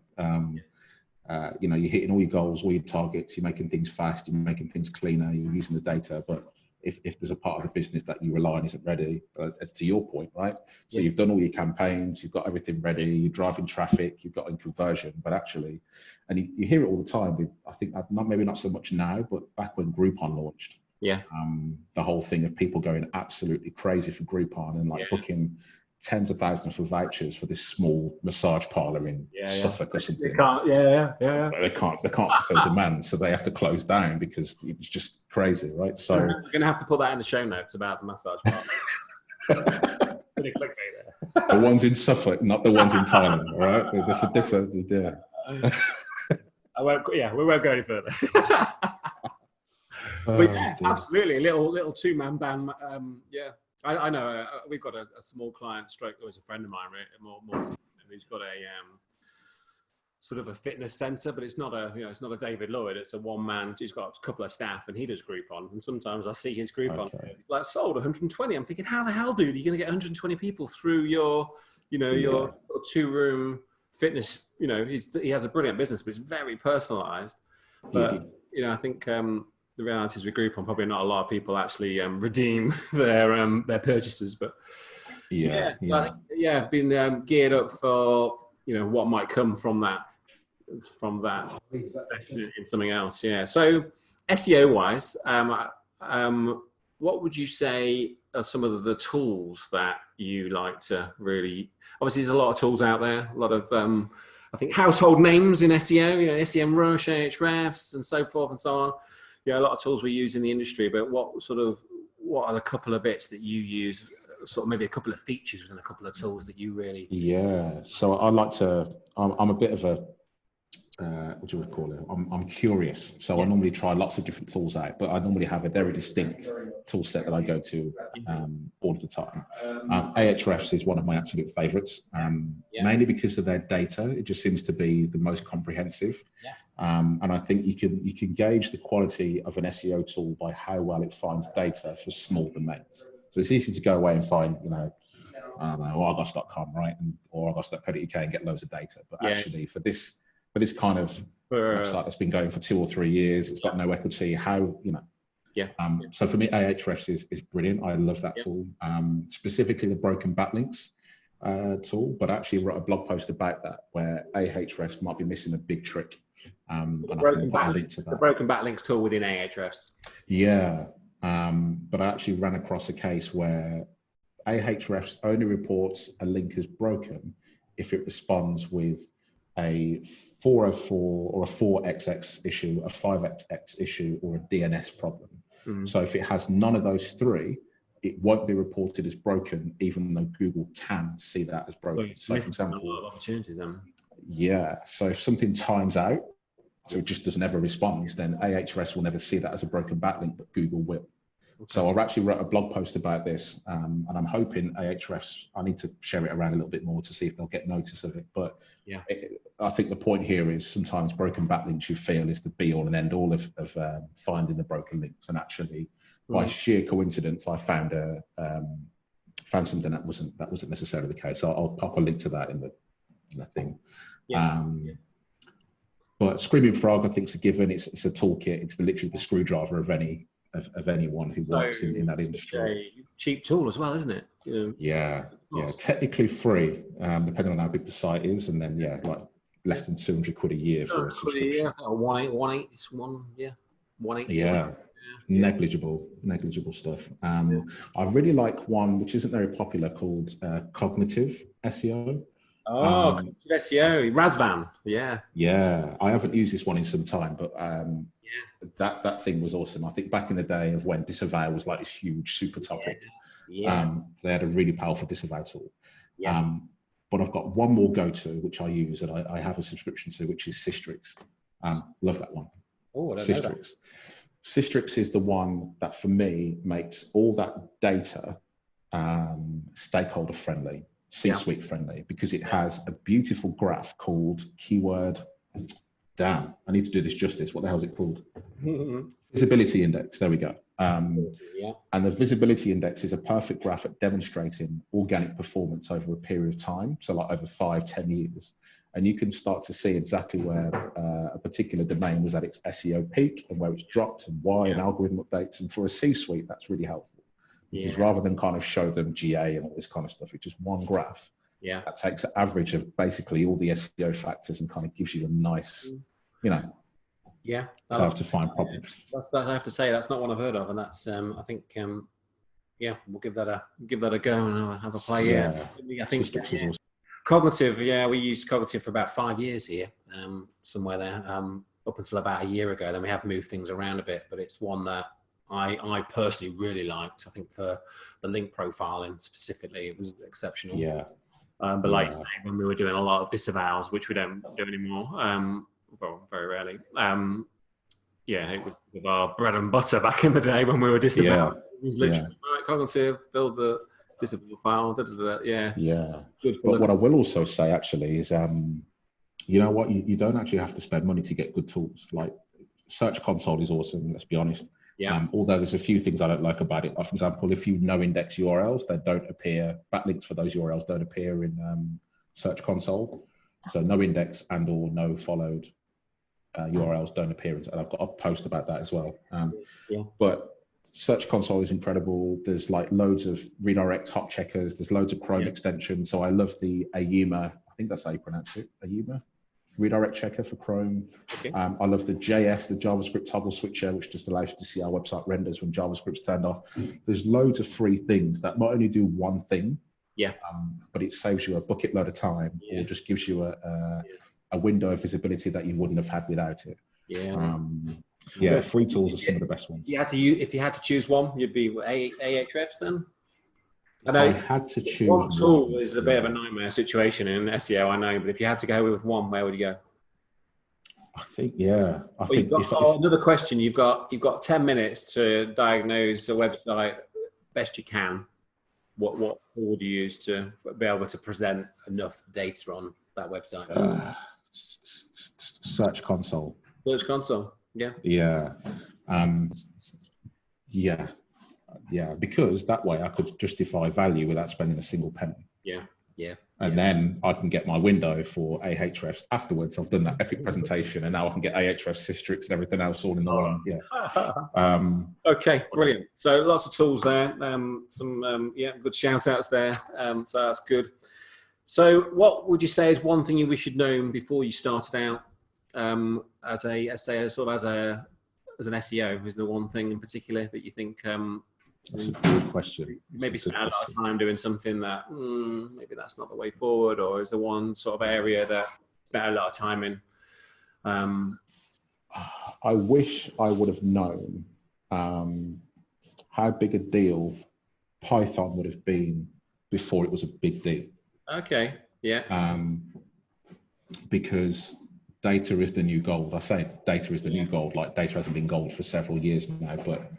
You're hitting all your goals, all your targets, you're making things fast, you're making things cleaner, you're using the data. But if there's a part of the business that you rely on isn't ready, to your point, right? So you've done all your campaigns, you've got everything ready, you're driving traffic, you've got in conversion, but actually, and you hear it all the time. I think maybe not so much now, but back when Groupon launched, the whole thing of people going absolutely crazy for Groupon and booking tens of thousands of vouchers for this small massage parlor in Suffolk or something. They can't fulfill demand, so they have to close down because it's just crazy, right? So you're going to have to put that in the show notes about the massage parlor. The ones in Suffolk, not the ones in Thailand, all right? There's a difference there. We won't go any further. But absolutely, a little two-man band. I know we've got a small client, who's a friend of mine, right? Who's got a sort of a fitness center, but it's not a David Lloyd. It's a one man. He's got a couple of staff, and he does Groupon. And sometimes I see his Groupon, it's like sold 120. I'm thinking, how the hell, dude, are you going to get 120 people through your, your 2-room fitness? He has a brilliant business, but it's very personalized. But I think. The reality is with Groupon, probably not a lot of people actually redeem their purchases, but been geared up for what might come from that in something else. So SEO wise, what would you say are some of the tools that you like to really? Obviously, there's a lot of tools out there, a lot of I think household names in SEO, SEMrush, Ahrefs, and so forth and so on. A lot of tools we use in the industry, but what are the couple of bits that you use, sort of maybe a couple of features within a couple of tools that you really? So I like to, I'm a bit of a, what you would call it, I'm curious. So I normally try lots of different tools out, but I normally have a very distinct tool set that I go to all of the time. Ahrefs is one of my absolute favorites, mainly because of their data. It just seems to be the most comprehensive. And I think you can gauge the quality of an SEO tool by how well it finds data for small domains. So it's easy to go away and find, I don't know, Argos.com, right? Or Argos.co.uk and get loads of data. But actually for this kind of website that's been going for 2 or 3 years, it's got no equity, so for me, Ahrefs is brilliant. I love that tool, specifically the broken backlinks tool, but I actually wrote a blog post about that where Ahrefs might be missing a big trick. The broken backlinks tool within Ahrefs. But I actually ran across a case where Ahrefs only reports a link as broken if it responds with a 404 or a 4xx issue, a 5xx issue, or a DNS problem. So if it has none of those three, it won't be reported as broken, even though Google can see that as broken. So for example, a lot of opportunities then. So if something times out, so it just doesn't ever respond, then Ahrefs will never see that as a broken backlink, but Google will. So I actually wrote a blog post about this, and I'm hoping Ahrefs, I need to share it around a little bit more to see if they'll get notice of it. But yeah, I think the point here is sometimes broken backlinks you feel is the be all and end all of finding the broken links. And actually, by sheer coincidence, I found found something that wasn't necessarily the case. So I'll pop a link to that in the thing. Yeah. But Screaming Frog, I think, is a given. It's a toolkit. It's literally the screwdriver of anyone who works in that industry. A cheap tool as well, isn't it? Yeah. Technically free, depending on how big the site is, and then like less than 200 quid a year for a subscription. Yeah, 180. Yeah. Negligible stuff. I really like one which isn't very popular called Cognitive SEO. SEO, Razvan. Yeah. I haven't used this one in some time, but that thing was awesome. I think back in the day of when disavow was like this huge super topic, they had a really powerful disavow tool. But I've got one more go-to which I use and I have a subscription to, which is Systrix. Love that one. Oh, I don't know that. Systrix is the one that for me makes all that data stakeholder friendly, C-suite friendly, because it has a beautiful graph called keyword. Damn, I need to do this justice. What the hell is it called? Visibility index. There we go. And the visibility index is a perfect graph at demonstrating organic performance over a period of time. So like over 5-10 years. And you can start to see exactly where a particular domain was at its SEO peak and where it's dropped and why, and algorithm updates. And for a C-suite, that's really helpful. Because rather than kind of show them GA and all this kind of stuff, it's just one graph. That takes an average of basically all the SEO factors and kind of gives you a nice, don't have to find problems. I have to say that's not one I've heard of, and that's I think we'll give that a go and I'll have a play. I think Cognitive. We used Cognitive for about 5 years here, somewhere there, up until about a year ago. Then we have moved things around a bit, but it's one that I personally really liked. I think for the link profiling specifically, it was exceptional. But like you say, when we were doing a lot of disavows, which we don't do anymore, well, very rarely. It was with our bread and butter back in the day when we were disavowing. It was literally Cognitive, build the disavow file. Good. But what I will also say actually is, you know what, you don't actually have to spend money to get good tools. Like Search Console is awesome. Let's be honest. Although there's a few things I don't like about it. For example, if you no index URLs, they don't appear, backlinks for those URLs don't appear in Search Console. So no index and or no followed URLs don't appear. And I've got a post about that as well. But Search Console is incredible. There's like loads of redirect hot checkers. There's loads of Chrome extensions. So I love the Ayuma, I think that's how you pronounce it, Ayuma redirect checker for Chrome. I love the JS, the JavaScript toggle switcher, which just allows you to see how website renders when JavaScript's turned off. There's loads of free things that not only do one thing, but it saves you a bucket load of time, or just gives you a window of visibility that you wouldn't have had without it. Free tools are some of the best ones. If you had to choose one, you'd be Ahrefs then? I had to choose one tool is a bit of a nightmare situation in SEO, I know, but if you had to go with one, where would you go? I think another question. You've got 10 minutes to diagnose a website best you can. What tool would you use to be able to present enough data on that website? Search Console. Search Console. Because that way I could justify value without spending a single penny. And then I can get my window for Ahrefs afterwards. I've done that epic presentation, and now I can get Ahrefs, Systrix, and everything else all in the one. Okay, brilliant. So lots of tools there. Some good shout outs there. So that's good. So what would you say is one thing you wish you'd known before you started out as an SEO? Is there one thing in particular that you think? That's a good question. Maybe spend a lot of time doing something that maybe that's not the way forward, or is there one sort of area that spent a lot of time in? I wish I would have known how big a deal Python would have been before it was a big deal. Okay. Because data is the new gold. I say data is the new gold, like data hasn't been gold for several years now, but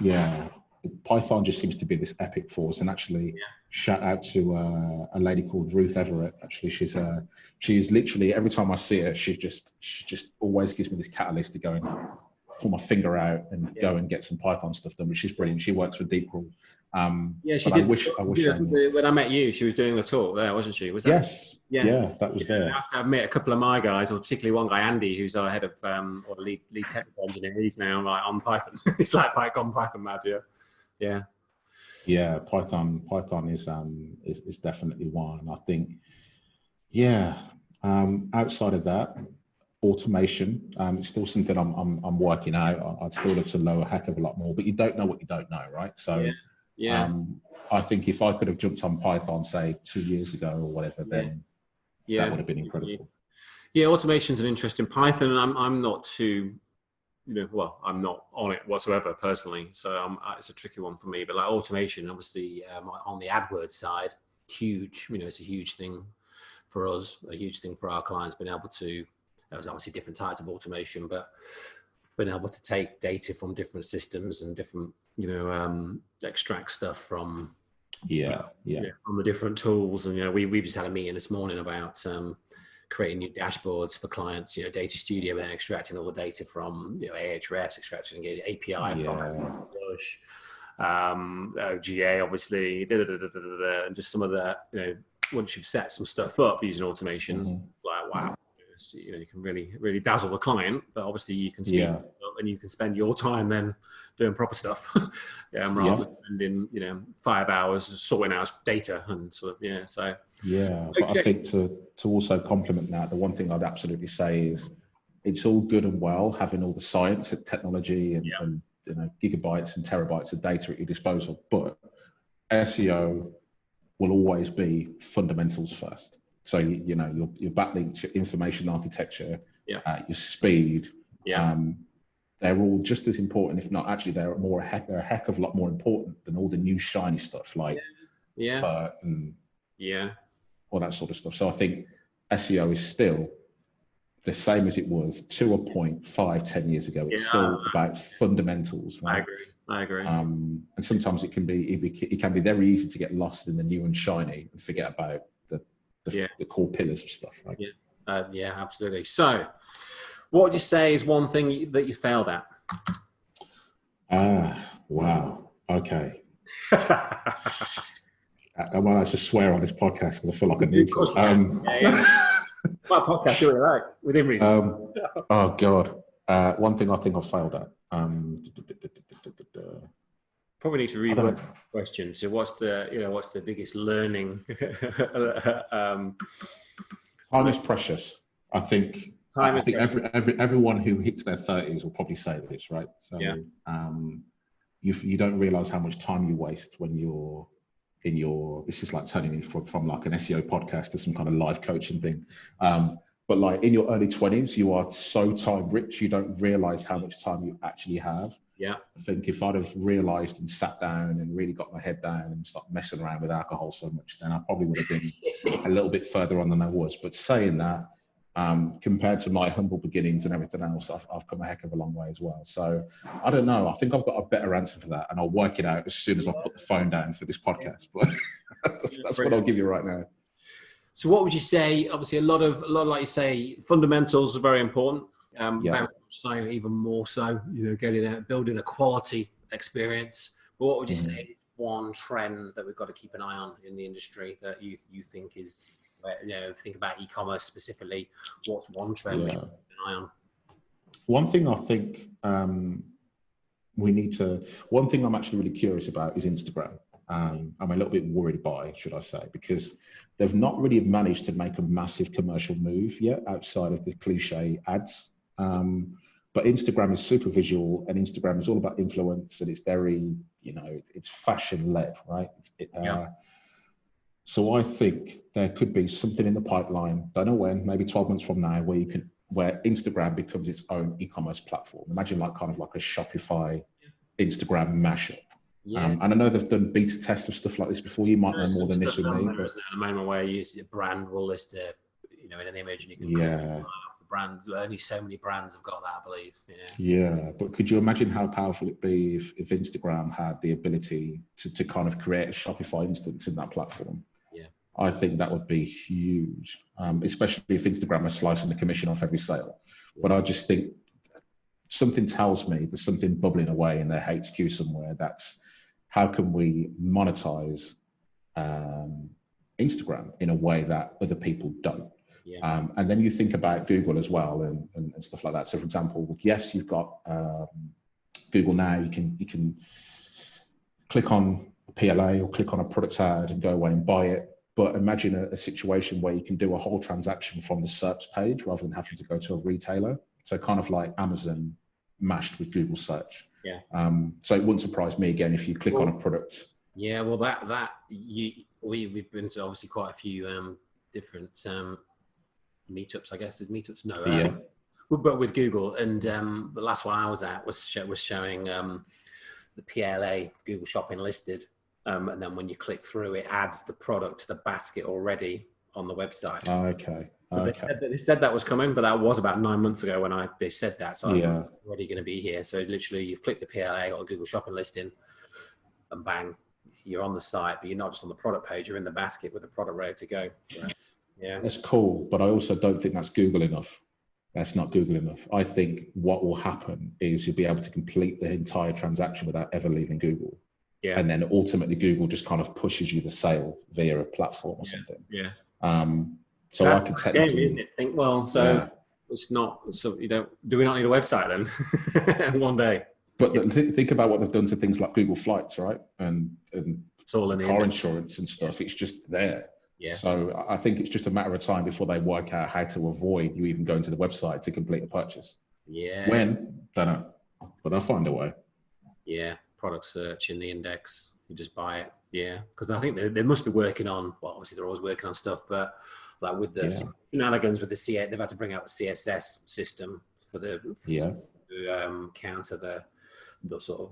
Yeah, Python just seems to be this epic force. And actually, shout out to a lady called Ruth Everett. Actually, she's literally, every time I see her, she just always gives me this catalyst to go and pull my finger out and go and get some Python stuff done, which is brilliant. She works for DeepCrawl. Yeah, she did. When I met you, she was doing the talk there, wasn't she? Was that? Yes. Yeah, that was there. I have to admit, a couple of my guys, or particularly one guy, Andy, who's our head of or lead technical engineer, he's now like on Python. He's like Python mad, Yeah, Python is definitely one. I think, outside of that, automation, it's still something I'm working out. I'd still love to know a heck of a lot more, but you don't know what you don't know, right? So I think if I could have jumped on Python, say 2 years ago or whatever, then that would have been incredible. Yeah, automation's an interesting Python, and I'm not too, I'm not on it whatsoever personally, so it's a tricky one for me. But like automation, obviously, on the AdWords side, huge. It's a huge thing for us, a huge thing for our clients, being able to. There's obviously different types of automation, but being able to take data from different systems and different, extract stuff from from the different tools. And we've just had a meeting this morning about creating new dashboards for clients. Data Studio, and then extracting all the data from Ahrefs, extracting API from Push, GA, obviously, and just some of the once you've set some stuff up using automations, like wow. You can really dazzle the client, but obviously you can speed up and you can spend your time then doing proper stuff. Rather than spending 5 hours sorting out data and sort of so but I think to also complement that, the one thing I'd absolutely say is it's all good and well having all the science and technology and gigabytes and terabytes of data at your disposal, but SEO will always be fundamentals first. So your backlinks, your information architecture, your speed, they're all just as important, if not actually they're a heck of a lot more important than all the new shiny stuff like all that sort of stuff. So I think SEO is still the same as it was to a point 5-10 years ago. It's still about fundamentals, right? I agree. And sometimes it can be very easy to get lost in the new and shiny and forget about the core pillars of stuff, right? Absolutely. So what would you say is one thing that you failed at? Wow. Okay. I might have to swear on this podcast because I feel like I need to. My podcast, do it right, within reason. Oh God. One thing I think I failed at. Probably need to reword the question. So what's the biggest learning? Time is precious. I think everyone who hits their 30s will probably say this, right? So you don't realize how much time you waste when you're in this is like turning from like an SEO podcast to some kind of live coaching thing. But like in your early 20s, you are so time rich, you don't realize how much time you actually have. I think if I'd have realized and sat down and really got my head down and stopped messing around with alcohol so much, then I probably would have been a little bit further on than I was. But saying that, compared to my humble beginnings and everything else, I've come a heck of a long way as well. So I don't know. I think I've got a better answer for that, and I'll work it out as soon as I put the phone down for this podcast. But that's what I'll give you right now. So what would you say? Obviously, a lot of like you say, fundamentals are very important. So even more so, getting out, building a quality experience. But what would you say one trend that we've got to keep an eye on in the industry that you think is, think about e-commerce specifically? What's one trend we should keep an eye on? One thing I think one thing I'm actually really curious about is Instagram. I'm a little bit worried by, should I say, because they've not really managed to make a massive commercial move yet outside of the cliche ads. But Instagram is super visual, and Instagram is all about influence, and it's very, it's fashion led, right? So I think there could be something in the pipeline, don't know when, maybe 12 months from now, where Instagram becomes its own e-commerce platform. Imagine like kind of like a Shopify Instagram mashup. And I know they've done beta tests of stuff like this before. You might know more than this with me. But at the moment where a brand will list in an image, and you can brands, only so many brands have got that, I believe. Yeah, but could you imagine how powerful it'd be if Instagram had the ability to kind of create a Shopify instance in that platform? Yeah. I think that would be huge, especially if Instagram is slicing the commission off every sale. But I just think something tells me there's something bubbling away in their HQ somewhere. That's how can we monetize Instagram in a way that other people don't. Yeah. And then you think about Google as well and stuff like that. So for example, yes, you've got Google now, you can click on a PLA or click on a product ad and go away and buy it. But imagine a situation where you can do a whole transaction from the search page rather than having to go to a retailer. So kind of like Amazon mashed with Google search. Yeah. So it wouldn't surprise me again if you click on a product. Yeah, well, we've been to obviously quite a few different meetups, I guess. Meetups, no. Yeah. But with Google, and the last one I was at was showing the PLA, Google Shopping listed, and then when you click through, it adds the product to the basket already on the website. Okay. They said that was coming, but that was about 9 months ago when they said that. So I thought, it's already going to be here. So literally, you've clicked the PLA or Google Shopping listing, and bang, you're on the site, but you're not just on the product page. You're in the basket with the product ready to go. Right? Yeah, that's cool, but I also don't think that's Google enough. That's not Google enough. I think what will happen is you'll be able to complete the entire transaction without ever leaving Google. Yeah. And then ultimately Google just kind of pushes you the sale via a platform or something. Yeah. So that's I could scary, technically, isn't it? Think, well, so it's not, so do we not need a website then? One day. But think about what they've done to things like Google Flights, right? And it's all in the car insurance and stuff. It's just there. Yeah. So I think it's just a matter of time before they work out how to avoid you even going to the website to complete a purchase. Yeah. When? Don't know. But they'll find a way. Yeah. Product search in the index. You just buy it. Yeah. Because I think they must be working on, well, obviously they're always working on stuff, but like with the shenanigans with the CSS, they've had to bring out the CSS system for the to counter the sort of,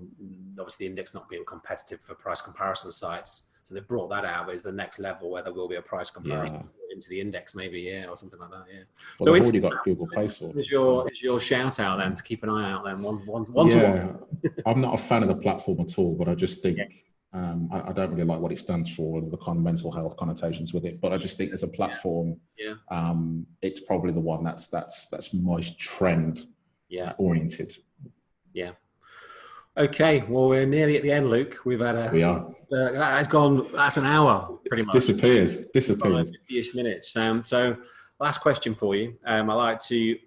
obviously the index not being competitive for price comparison sites. So they've brought that out, but it's the next level where there will be a price comparison into the index, maybe, or something like that. Yeah. Well, so they've already got Google Play Store. Is your shout out then to keep an eye out then? One to one. I'm not a fan of the platform at all, but I just think I don't really like what it stands for and the kind of mental health connotations with it. But I just think as a platform, it's probably the one that's most trend oriented. Yeah. Okay, well, we're nearly at the end, Luke. We've had we are. That's an hour, pretty much. Disappeared. 50-ish minutes. So, last question for you. I like to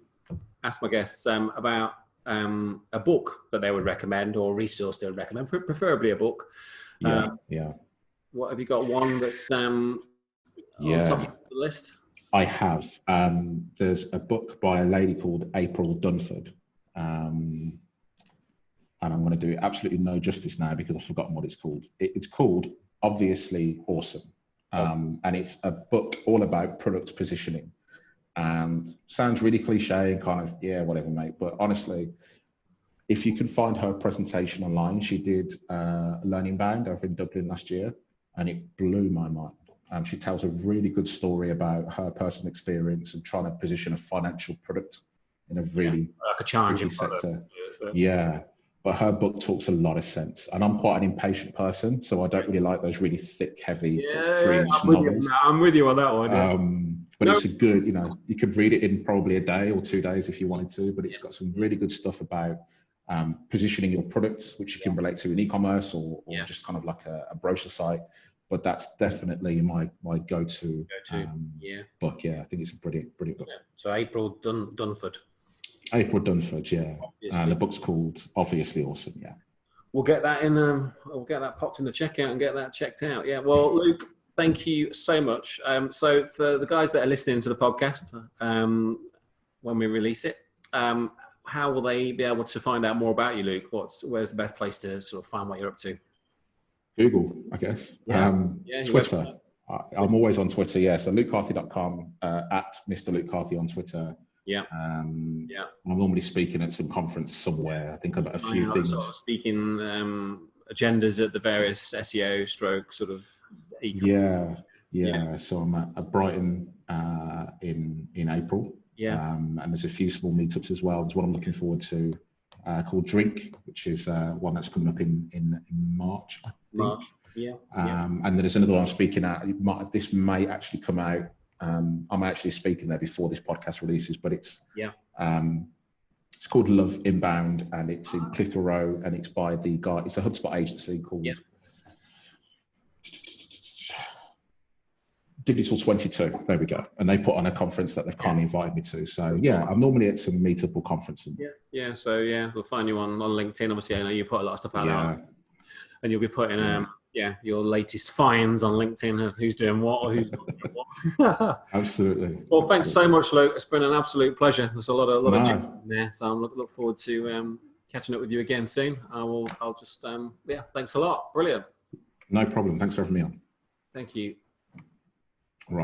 ask my guests about a book that they would recommend or a resource they would recommend, preferably a book. What have you got? One that's on top of the list? I have. There's a book by a lady called April Dunford. And I'm going to do absolutely no justice now because I've forgotten what it's called. It's called Obviously Awesome. And it's a book all about product positioning. And sounds really cliche and kind of, whatever, mate. But honestly, if you can find her presentation online, she did Learning Bound over in Dublin last year, and it blew my mind. She tells a really good story about her personal experience and trying to position a financial product in a really like a challenging sector. But her book talks a lot of sense, and I'm quite an impatient person, so I don't really like those really thick, heavy novels. I'm with you on that one. But it's a good, you could read it in probably a day or 2 days if you wanted to. But it's got some really good stuff about positioning your products, which you can relate to in e-commerce or just kind of like a brochure site. But that's definitely my go-to book. Yeah, I think it's a brilliant book. Yeah. So April Dunford. April Dunford, and the book's called Obviously Awesome. Yeah, we'll get that in. We'll get that popped in the checkout and get that checked out. Yeah. Well, Luke, thank you so much. So for the guys that are listening to the podcast, when we release it, how will they be able to find out more about you, Luke? Where's the best place to sort of find what you're up to? Google, I guess. Twitter. I'm always on Twitter. Yeah. So lukecarthy.com, at Mr. Luke Carthy on Twitter. I'm normally speaking at some conference somewhere. I think about a few things. Sort of speaking agendas at the various SEO stroke sort of. So I'm at Brighton in April, Yeah. And there's a few small meetups as well. There's one I'm looking forward to called Drink, which is one that's coming up in March, I think. March. Yeah. And there's another one I'm speaking at. This may actually come out. I'm actually speaking there before this podcast releases, but it's called Love Inbound, and it's in Clitheroe Row, and it's by the guy. It's a HubSpot agency called Digital 22. There we go. And they put on a conference that they've kindly invited me to. So yeah, I'm normally at some meetup or conference. Yeah. So yeah, we'll find you on LinkedIn. Obviously, I know you put a lot of stuff out there, and you'll be putting your latest finds on LinkedIn of who's doing what or who's not doing what. Absolutely. Well, thanks so much, Luke. It's been an absolute pleasure. There's a lot of in there, so I'm look forward to catching up with you again soon. I'll just thanks a lot. Brilliant. No problem. Thanks for having me on. Thank you. Right.